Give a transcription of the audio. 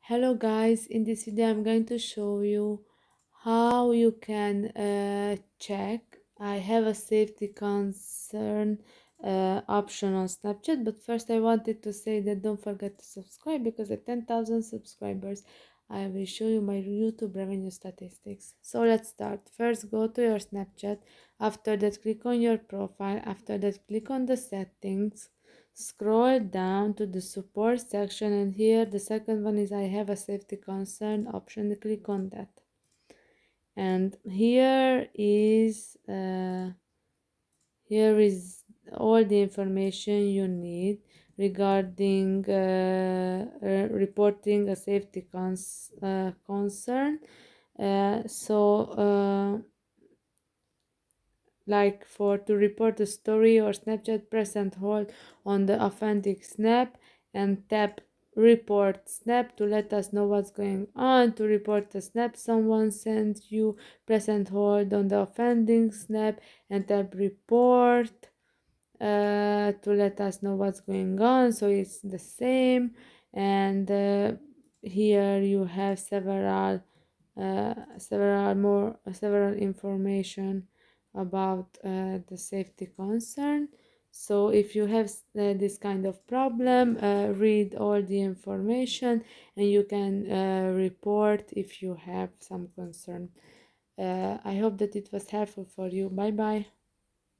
Hello guys, in this video I'm going to show you how you can check. I have a safety concern option on Snapchat, but first I wanted to say that don't forget to subscribe because at 10,000 subscribers I will show you my YouTube revenue statistics. So let's start. First go to your Snapchat, after that click on your profile, after that click on the settings. Scroll down to the support section, and here the second one is I have a safety concern option. Click on that, and here is all the information you need regarding reporting a safety concern. Like for to report a story or Snapchat, press and hold on the offending snap and tap report snap to let us know what's going on. To report a snap someone sent you, press and hold on the offending snap and tap report to let us know what's going on. So it's the same. And here you have several information about the safety concern. So if you have this kind of problem, read all the information and you can report if you have some concern. I hope that it was helpful for you. Bye bye.